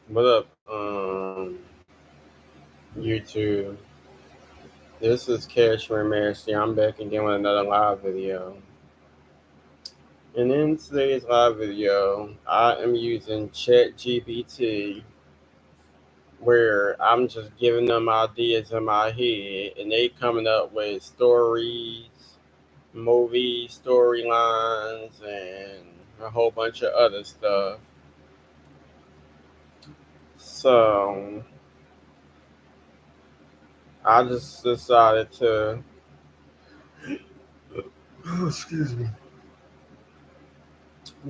What up, YouTube? This is Cash Mercy. I'm back again with another live video. And in today's live video, I am using ChatGPT, where I'm just giving them ideas in my head, and they coming up with stories, movie storylines, and a whole bunch of other stuff. So I just decided to excuse me,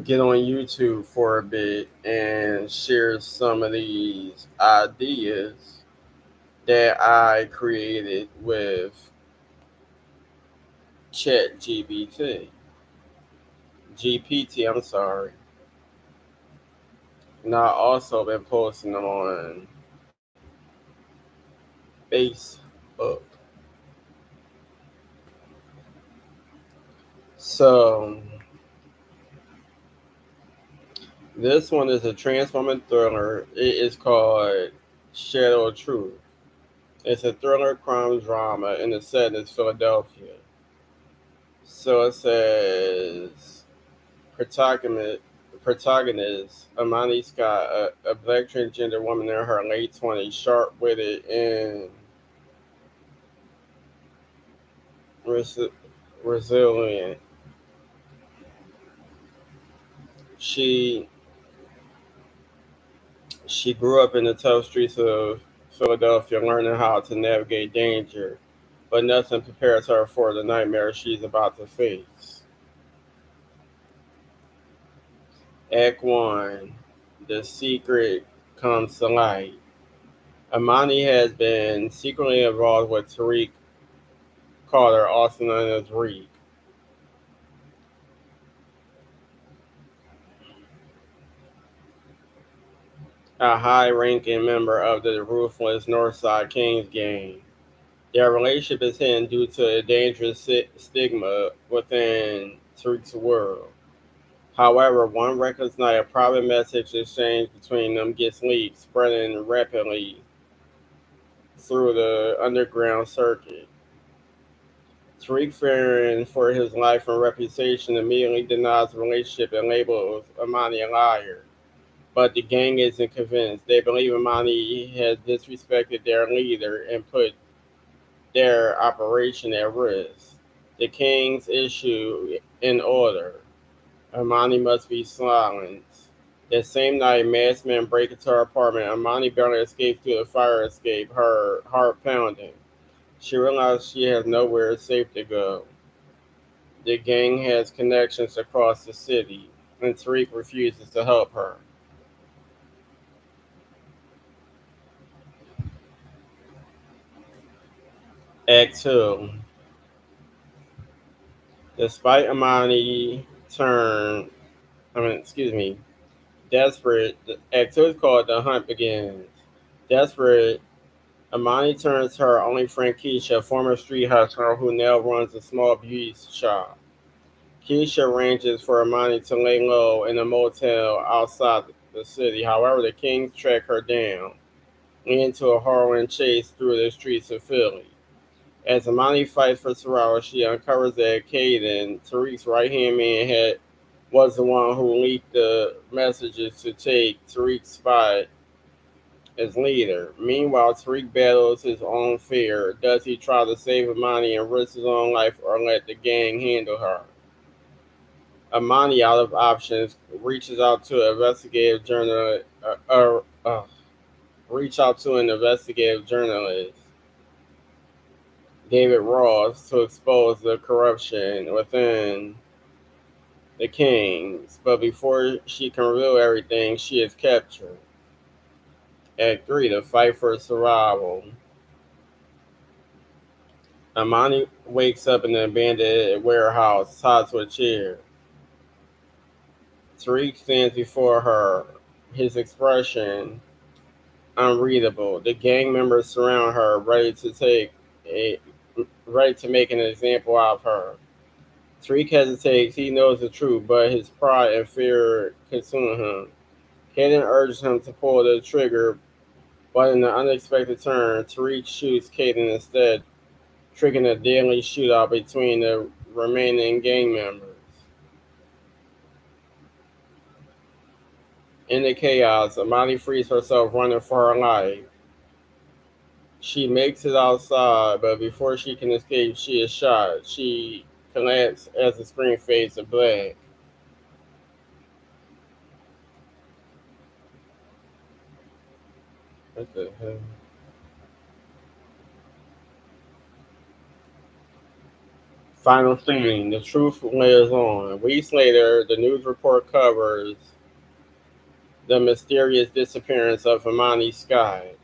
get on YouTube for a bit and share some of these ideas that I created with I'm sorry. And I also been posting them on Facebook. So this one is a transforming thriller. It is called Shadow of Truth. It's a thriller crime drama and the set is Philadelphia. So it says protagonist, protagonist Amani Scott, a black transgender woman in her late 20s, sharp-witted and res- resilient. She she grew up in the tough streets of Philadelphia, learning how to navigate danger, but nothing prepares her for the nightmare she's about to face. Act 1. The secret comes to light. Amani has been secretly involved with Tariq Carter, also known as Reek, a high-ranking member of the ruthless Northside Kings gang. Their relationship is hidden due to a dangerous stigma within Tariq's world. However, one reckless night, a private message exchange between them gets leaked, spreading rapidly through the underground circuit. Tariq, fearing for his life and reputation, immediately denies the relationship and labels Amani a liar. But the gang isn't convinced. They believe Amani has disrespected their leader and put their operation at risk. The king's issue in order. Amani must be silenced. That same night, masked men break into her apartment. Amani barely escapes through the fire escape, her heart pounding. She realizes she has nowhere safe to go. The gang has connections across the city, and Tariq refuses to help her. Act 2. Despite Amani turn, excuse me, desperate, Act 2 is called The Hunt Begins. Desperate, Amani turns to her only friend Keisha, a former street hustler who now runs a small beauty shop. Keisha arranges for Amani to lay low in a motel outside the city. However, the Kings track her down, leading to a harrowing chase through the streets of Philly. As Amani fights for survival, she uncovers that Caden, Tariq's right-hand man, was the one who leaked the messages to take Tariq's spot as leader. Meanwhile, Tariq battles his own fear. Does he try to save Amani and risk his own life, or let the gang handle her? Amani, out of options, reaches out to an investigative journal, reach out to an investigative journalist, David Ross, to expose the corruption within the Kings. But before she can reveal everything, she is captured. Act 3. The fight for survival. Amani wakes up in an abandoned warehouse, tied to a chair. Tariq stands before her, his expression unreadable. The gang members surround her, a ready to make an example out of her. Tariq hesitates. He knows the truth, but his pride and fear consume him. Hayden urges him to pull the trigger, but in an unexpected turn, Tariq shoots Caden instead, triggering a deadly shootout between the remaining gang members. In the chaos, Amani frees herself running for her life. She makes it outside, but before she can escape, she is shot. She collapses as the screen fades to black. What the hell? Final thing, the truth lives on. Weeks later, the news report covers the mysterious disappearance of Imani Sky.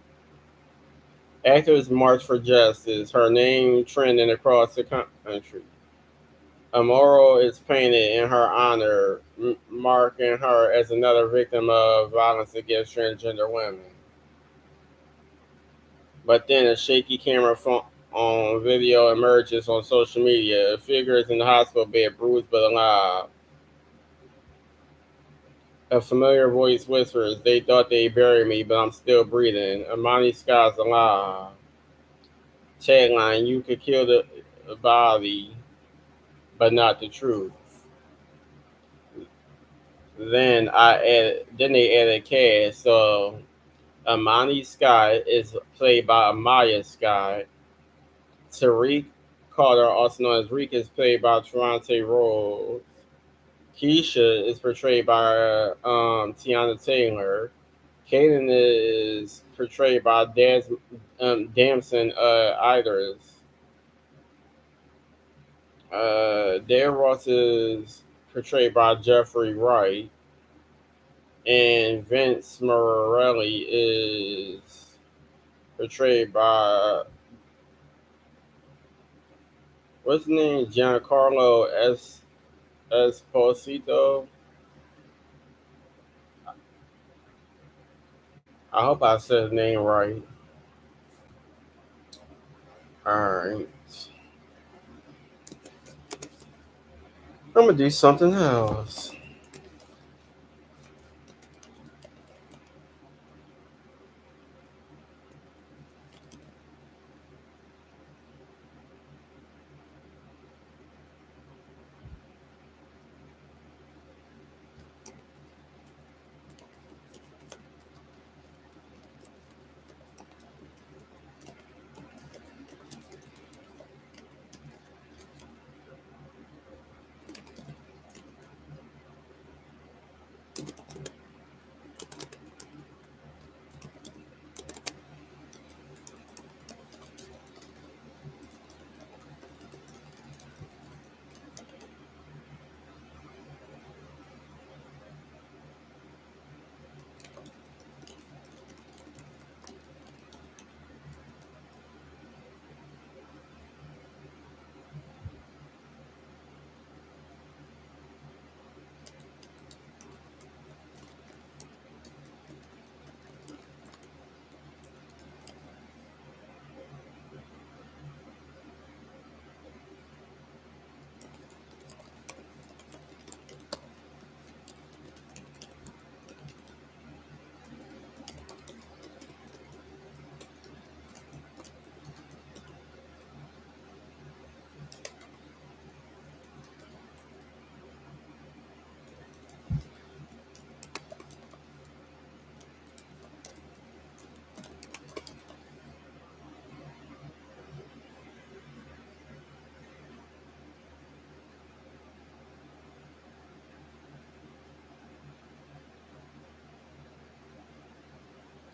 Activists march for justice, her name trending across the country. A mural is painted in her honor, marking her as another victim of violence against transgender women. But then a shaky camera phone on video emerges on social media. A figure is in the hospital bed, bruised but alive. A familiar voice whispers, "They thought they buried me, but I'm still breathing. Amani Scott's alive." Tagline, "You could kill the body, but not the truth." Then they added cast. So Amani Scott is played by Amaya Scott. Tariq Carter, also known as Reek, is played by Toronte Rose. Keisha is portrayed by Tiana Taylor. Kaden is portrayed by Damson Idris. Dale Ross is portrayed by Jeffrey Wright. And Vince Morelli is portrayed by, what's his name? Giancarlo Esposito. I hope I said his name right. Alright. I'm gonna do something else.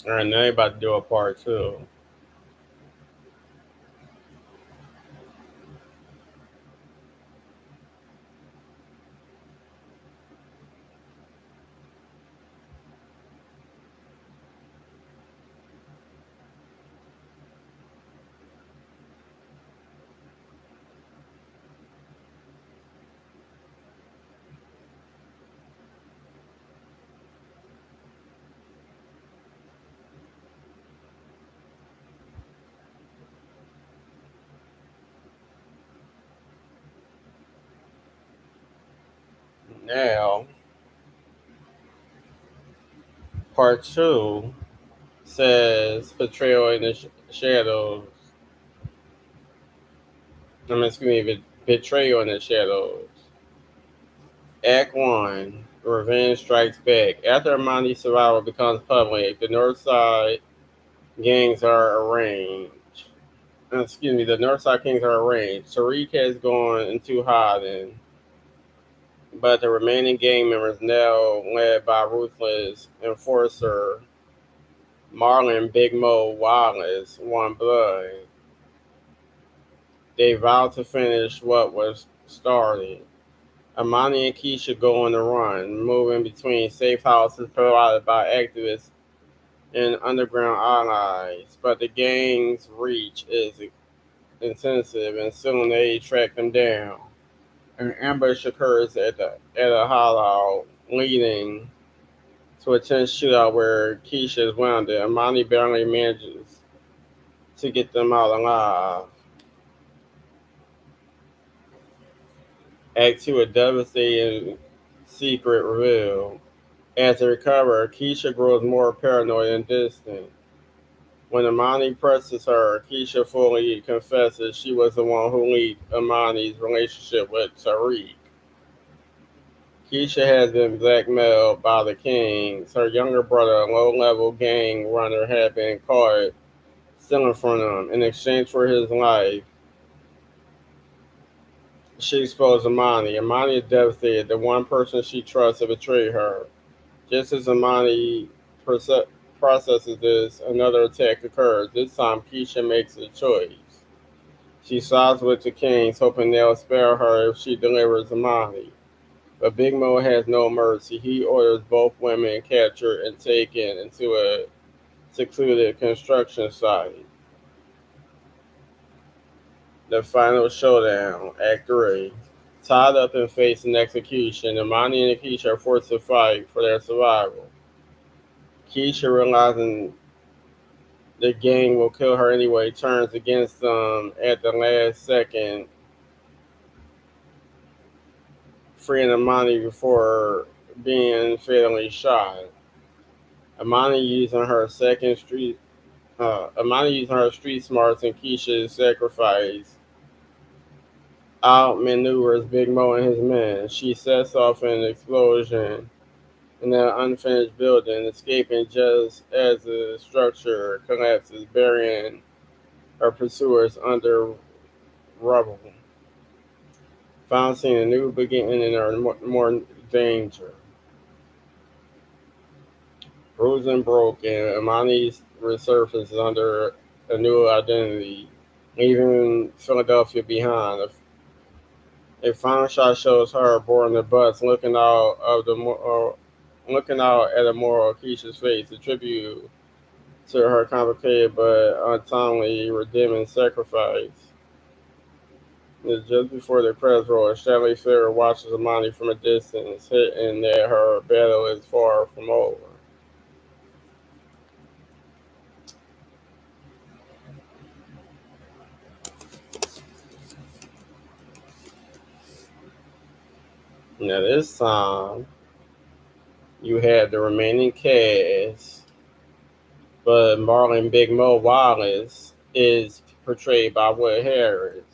Alright, now you about to do a part two. Now, Part two says portrayal in the shadows. Excuse me, betrayal in the shadows. Act one, revenge strikes back. After Amani's survival becomes public, the Northside gangs are arranged. Excuse me, the Northside Kings are arranged. Tariq has gone into hiding, but the remaining gang members, now led by ruthless enforcer Marlon Big Mo Wallace, One Blood, they vowed to finish what was started. Amani and Keisha go on the run, moving between safe houses provided by activists and underground allies, but the gang's reach is intensive and soon they track them down. An ambush occurs at a hollow, leading to a tense shootout where Keisha is wounded. Amani barely manages to get them out alive. Act 2, a devastating secret revealed. As they recover, Keisha grows more paranoid and distant. When Amani presses her, Keisha fully confesses she was the one who leaked Amani's relationship with Tariq. Keisha has been blackmailed by the Kings. Her younger brother, a low-level gang runner, had been caught stealing from them. In exchange for his life, she exposed Amani. Amani is devastated. The one person she trusts has betrayed her. Just as Amani processes this, another attack occurs. This time, Keisha makes a choice. She sides with the Kings, hoping they'll spare her if she delivers Amani. But Big Mo has no mercy. He orders both women captured and taken into a secluded construction site. The final showdown, Act 3. Tied up and facing execution, Amani and Keisha are forced to fight for their survival. Keisha, realizing the gang will kill her anyway, turns against them at the last second, freeing Amani before being fatally shot. Amani using her second street Amani using her street smarts and Keisha's sacrifice outmaneuvers Big Mo and his men. She sets off an explosion in an unfinished building, escaping just as the structure collapses, burying her pursuers under rubble. Found seeing a new beginning and more danger. Bruised and broken, Amani resurfaces under a new identity, leaving Philadelphia behind. A final shot shows her boarding the bus, looking out at a moral Keisha's face, a tribute to her complicated but untimely redeeming sacrifice. Just before the credits roll, a shadowy figure watches Amani from a distance, hitting that her battle is far from over. Now this time, you have the remaining cast, but Marlon Big Mo Wallace is portrayed by Wood Harris.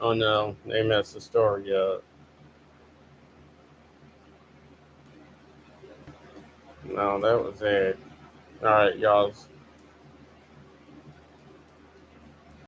Oh no, they messed the story up. No, that was it. All right, y'all.